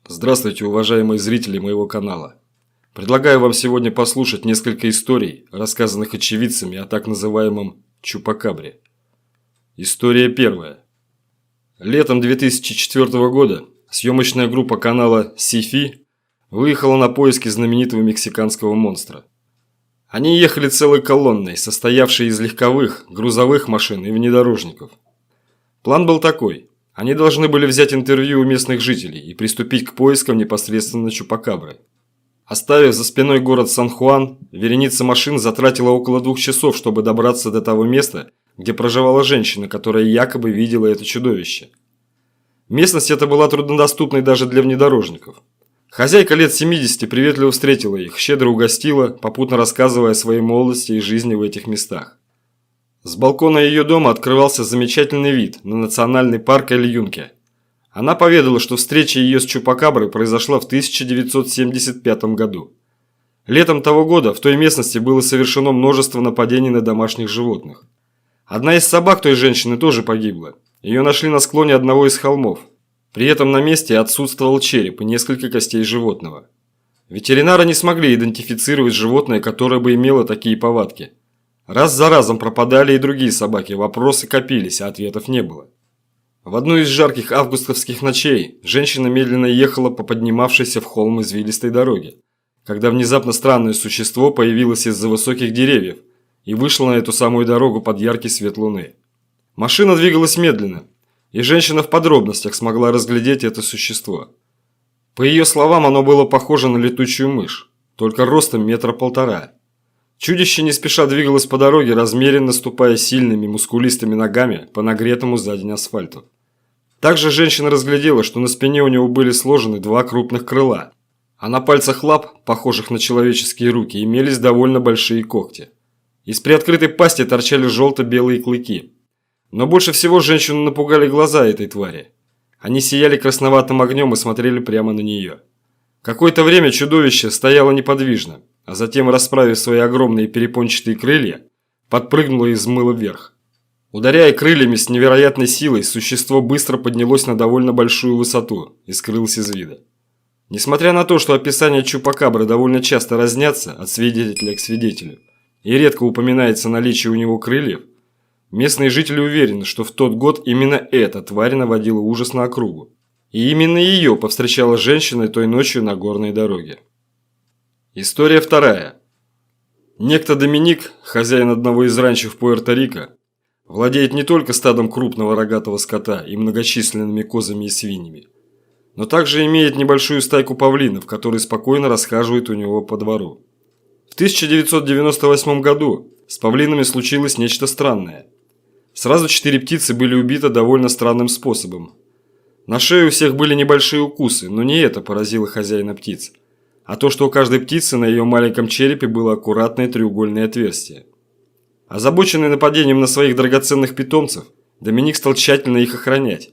Здравствуйте, уважаемые зрители моего канала. Предлагаю вам сегодня послушать несколько историй, рассказанных очевидцами о так называемом Чупакабре. История первая. Летом 2004 года съемочная группа канала Сифи выехала на поиски знаменитого мексиканского монстра. Они ехали целой колонной, состоявшей из легковых, грузовых машин и внедорожников. План был такой. Они должны были взять интервью у местных жителей и приступить к поискам непосредственно Чупакабры. Оставив за спиной город Сан-Хуан, вереница машин затратила около 2 часов, чтобы добраться до того места, где проживала женщина, которая якобы видела это чудовище. Местность эта была труднодоступной даже для внедорожников. Хозяйка лет 70 приветливо встретила их, щедро угостила, попутно рассказывая о своей молодости и жизни в этих местах. С балкона ее дома открывался замечательный вид на национальный парк Эль-Юнке. Она поведала, что встреча ее с Чупакаброй произошла в 1975 году. Летом того года в той местности было совершено множество нападений на домашних животных. Одна из собак той женщины тоже погибла. Ее нашли на склоне одного из холмов. При этом на месте отсутствовал череп и несколько костей животного. Ветеринары не смогли идентифицировать животное, которое бы имело такие повадки. Раз за разом пропадали и другие собаки, вопросы копились, а ответов не было. В одну из жарких августовских ночей женщина медленно ехала по поднимавшейся в холм извилистой дороге, когда внезапно странное существо появилось из-за высоких деревьев и вышло на эту самую дорогу под яркий свет луны. Машина двигалась медленно, и женщина в подробностях смогла разглядеть это существо. По ее словам, оно было похоже на летучую мышь, только ростом 1,5 метра. Чудище не спеша двигалось по дороге, размеренно ступая сильными мускулистыми ногами по нагретому за день асфальту. Также женщина разглядела, что на спине у него были сложены 2 крупных крыла, а на пальцах лап, похожих на человеческие руки, имелись довольно большие когти. Из приоткрытой пасти торчали желто-белые клыки. Но больше всего женщину напугали глаза этой твари. Они сияли красноватым огнем и смотрели прямо на нее. Какое-то время чудовище стояло неподвижно, а затем, расправив свои огромные перепончатые крылья, подпрыгнуло и взмыло вверх. Ударяя крыльями с невероятной силой, существо быстро поднялось на довольно большую высоту и скрылось из вида. Несмотря на то, что описания Чупакабры довольно часто разнятся от свидетеля к свидетелю и редко упоминается наличие у него крыльев, местные жители уверены, что в тот год именно эта тварь наводила ужас на округу. И именно ее повстречала женщина той ночью на горной дороге. История вторая. Некто Доминик, хозяин одного из ранчо в Пуэрто-Рико, владеет не только стадом крупного рогатого скота и многочисленными козами и свиньями, но также имеет небольшую стайку павлинов, которые спокойно расхаживают у него по двору. В 1998 году с павлинами случилось нечто странное. Сразу 4 птицы были убиты довольно странным способом. На шее у всех были небольшие укусы, но не это поразило хозяина птиц, а то, что у каждой птицы на ее маленьком черепе было аккуратное треугольное отверстие. Озабоченный нападением на своих драгоценных питомцев, Доминик стал тщательно их охранять.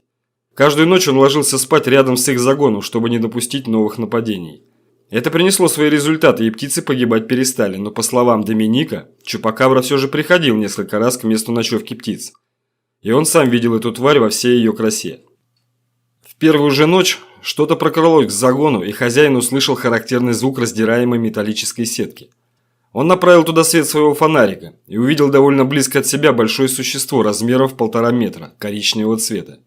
Каждую ночь он ложился спать рядом с их загоном, чтобы не допустить новых нападений. Это принесло свои результаты, и птицы погибать перестали, но по словам Доминика, Чупакабра все же приходил несколько раз к месту ночевки птиц. И он сам видел эту тварь во всей ее красе. В первую же ночь что-то прокралось к загону, и хозяин услышал характерный звук раздираемой металлической сетки. Он направил туда свет своего фонарика и увидел довольно близко от себя большое существо размером в 1,5 метра, коричневого цвета.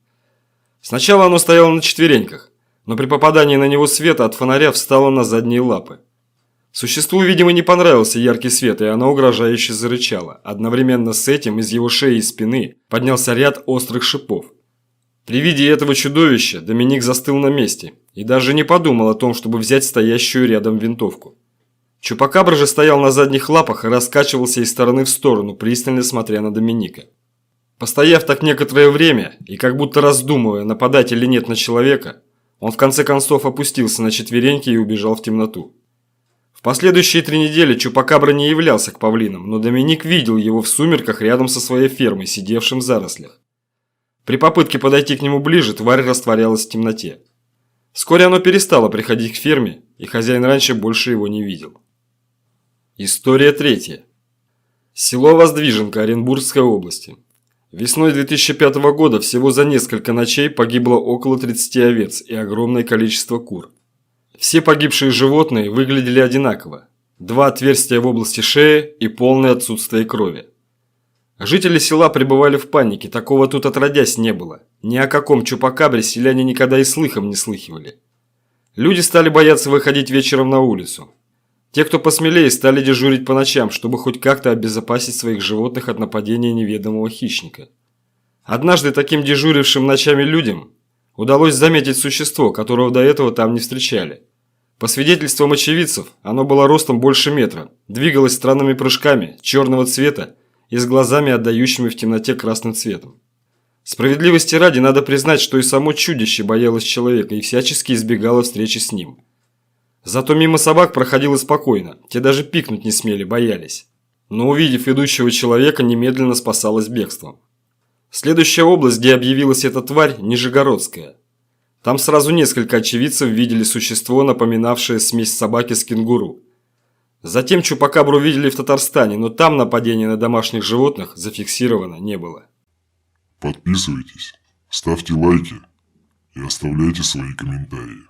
Сначала оно стояло на четвереньках, но при попадании на него света от фонаря встало на задние лапы. Существу, видимо, не понравился яркий свет, и оно угрожающе зарычало. Одновременно с этим из его шеи и спины поднялся ряд острых шипов. При виде этого чудовища Доминик застыл на месте и даже не подумал о том, чтобы взять стоящую рядом винтовку. Чупакабра же стоял на задних лапах и раскачивался из стороны в сторону, пристально смотря на Доминика. Постояв так некоторое время и как будто раздумывая, нападать или нет на человека, он в конце концов опустился на четвереньки и убежал в темноту. В последующие 3 недели Чупакабра не являлся к павлинам, но Доминик видел его в сумерках рядом со своей фермой, сидевшим в зарослях. При попытке подойти к нему ближе, тварь растворялась в темноте. Вскоре оно перестало приходить к ферме, и хозяин раньше больше его не видел. История третья. Село Воздвиженка Оренбургской области. Весной 2005 года всего за несколько ночей погибло около 30 овец и огромное количество кур. Все погибшие животные выглядели одинаково. 2 отверстия в области шеи и полное отсутствие крови. Жители села пребывали в панике, такого тут отродясь не было. Ни о каком чупакабре селяне никогда и слыхом не слыхивали. Люди стали бояться выходить вечером на улицу. Те, кто посмелее, стали дежурить по ночам, чтобы хоть как-то обезопасить своих животных от нападения неведомого хищника. Однажды таким дежурившим ночами людям удалось заметить существо, которого до этого там не встречали. По свидетельствам очевидцев, оно было ростом больше метра, двигалось странными прыжками, черного цвета и с глазами, отдающими в темноте красным цветом. Справедливости ради надо признать, что и само чудище боялось человека и всячески избегало встречи с ним. Зато мимо собак проходило спокойно, те даже пикнуть не смели, боялись. Но увидев идущего человека, немедленно спасалась бегством. Следующая область, где объявилась эта тварь, Нижегородская. Там сразу несколько очевидцев видели существо, напоминавшее смесь собаки с кенгуру. Затем чупакабру видели в Татарстане, но там нападения на домашних животных зафиксировано не было. Подписывайтесь, ставьте лайки и оставляйте свои комментарии.